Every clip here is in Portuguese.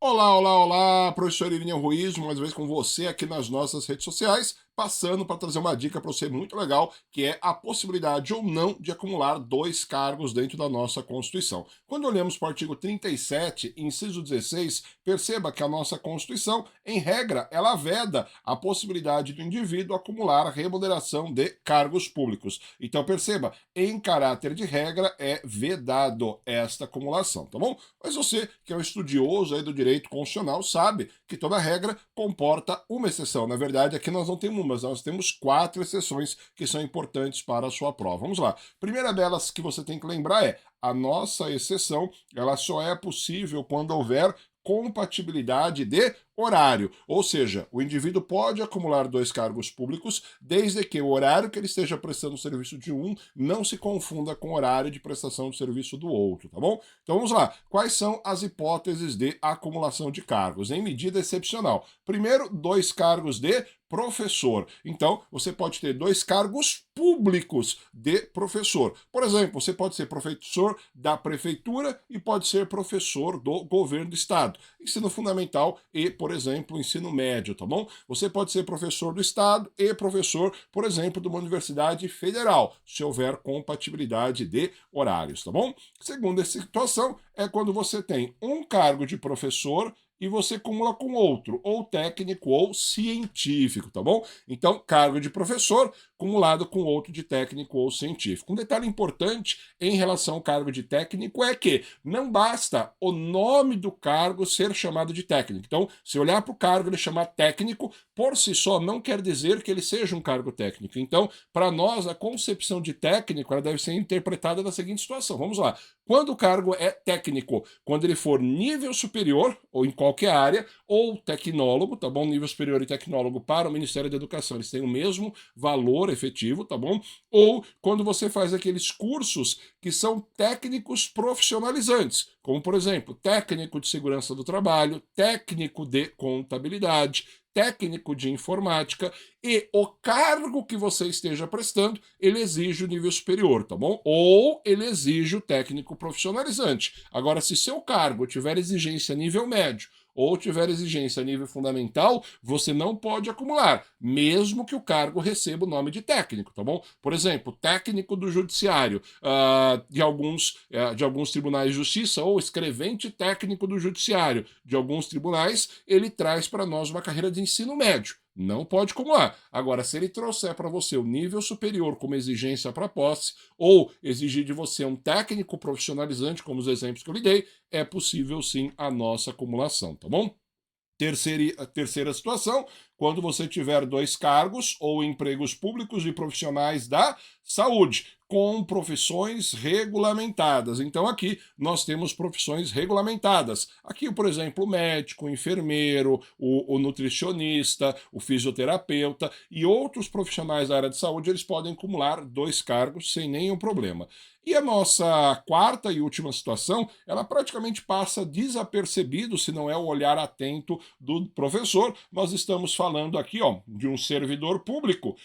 Olá, olá, olá, professor Irineu Ruiz, mais uma vez com você aqui nas nossas redes sociais, passando para trazer uma dica para você muito legal, que é a possibilidade ou não de acumular dois cargos dentro da nossa Constituição. Quando olhamos para o artigo 37, inciso 16, perceba que a nossa Constituição, em regra, ela veda a possibilidade do indivíduo acumular remuneração de cargos públicos. Então perceba, em caráter de regra, é vedado esta acumulação, tá bom? Mas você, que é um estudioso aí do direito constitucional, sabe que toda regra comporta uma exceção. Na verdade, aqui nós não temos uma, nós temos quatro exceções que são importantes para a sua prova. Vamos lá. Primeira delas que você tem que lembrar é a nossa exceção, ela só é possível quando houver compatibilidade de horário, ou seja, o indivíduo pode acumular dois cargos públicos desde que o horário que ele esteja prestando o serviço de um não se confunda com o horário de prestação do serviço do outro, tá bom? Então vamos lá. Quais são as hipóteses de acumulação de cargos? Em medida excepcional. Primeiro, dois cargos de professor. Então, você pode ter dois cargos públicos de professor. Por exemplo, você pode ser professor da prefeitura e pode ser professor do governo do estado. Ensino fundamental e, por exemplo, ensino médio, tá bom? Você pode ser professor do estado e professor, por exemplo, de uma universidade federal, se houver compatibilidade de horários, tá bom? Segunda situação é quando você tem um cargo de professor e você acumula com outro, ou técnico ou científico, tá bom? Então, cargo de professor acumulado com outro de técnico ou científico. Um detalhe importante em relação ao cargo de técnico é que não basta o nome do cargo ser chamado de técnico. Então, se olhar para o cargo e ele chamar técnico, por si só não quer dizer que ele seja um cargo técnico. Então, para nós, a concepção de técnico ela deve ser interpretada da seguinte situação. Vamos lá. Quando o cargo é técnico, quando ele for nível superior, ou em qualquer área, ou tecnólogo, tá bom? Nível superior e tecnólogo para o Ministério da Educação, eles têm o mesmo valor efetivo, tá bom? Ou quando você faz aqueles cursos que são técnicos profissionalizantes, como, por exemplo, técnico de segurança do trabalho, técnico de contabilidade, técnico de informática, e o cargo que você esteja prestando, ele exige o nível superior, tá bom? Ou ele exige o técnico profissionalizante. Agora, se seu cargo tiver exigência nível médio, ou tiver exigência a nível fundamental, você não pode acumular, mesmo que o cargo receba o nome de técnico, tá bom? Por exemplo, técnico do judiciário de alguns tribunais de justiça ou escrevente técnico do judiciário de alguns tribunais, ele traz para nós uma carreira de ensino médio. Não pode acumular. Agora, se ele trouxer para você o nível superior como exigência para posse, ou exigir de você um técnico profissionalizante, como os exemplos que eu lhe dei, é possível sim a nossa acumulação, tá bom? Terceira situação, quando você tiver dois cargos ou empregos públicos de profissionais da saúde, com profissões regulamentadas. Então, aqui nós temos profissões regulamentadas. Aqui, por exemplo, o médico, o enfermeiro, o nutricionista, o fisioterapeuta e outros profissionais da área de saúde, eles podem acumular dois cargos sem nenhum problema. E a nossa quarta e última situação, ela praticamente passa desapercebido se não é o olhar atento do professor. Nós estamos falando aqui, ó, de um servidor público,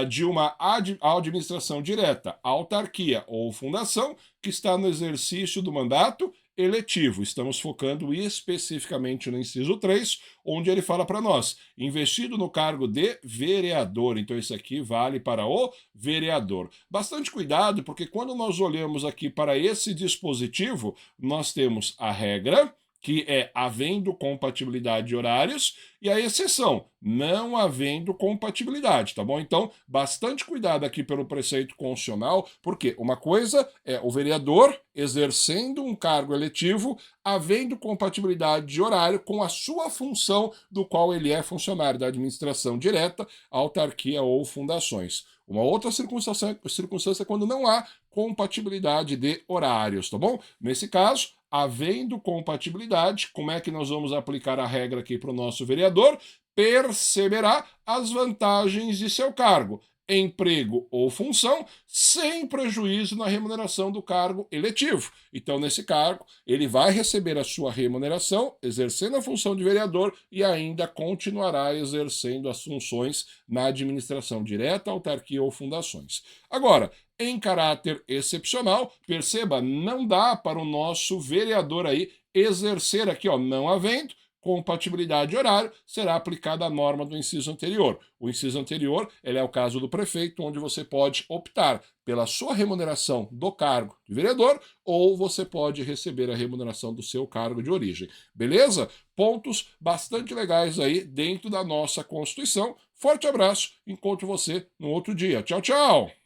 de uma administração direta, autarquia ou fundação que está no exercício do mandato eletivo. Estamos focando especificamente no inciso 3, onde ele fala para nós, investido no cargo de vereador. Então, isso aqui vale para o vereador. Bastante cuidado, porque quando nós olhamos aqui para esse dispositivo, nós temos a regra, que é havendo compatibilidade de horários, e a exceção, não havendo compatibilidade, tá bom? Então, bastante cuidado aqui pelo preceito constitucional, porque uma coisa é o vereador exercendo um cargo eletivo, havendo compatibilidade de horário com a sua função do qual ele é funcionário da administração direta, autarquia ou fundações. Uma outra circunstância é quando não há compatibilidade de horários, tá bom? Nesse caso, havendo compatibilidade, como é que nós vamos aplicar a regra aqui para o nosso vereador? Perceberá as vantagens de seu cargo, emprego ou função, sem prejuízo na remuneração do cargo eletivo. Então, nesse cargo, ele vai receber a sua remuneração, exercendo a função de vereador e ainda continuará exercendo as funções na administração direta, autarquia ou fundações. Agora, em caráter excepcional, perceba, não dá para o nosso vereador aí exercer aqui, ó, não havendo compatibilidade de horário, será aplicada a norma do inciso anterior. O inciso anterior, ele é o caso do prefeito, onde você pode optar pela sua remuneração do cargo de vereador ou você pode receber a remuneração do seu cargo de origem. Beleza? Pontos bastante legais aí dentro da nossa Constituição. Forte abraço, encontro você no outro dia. Tchau, tchau!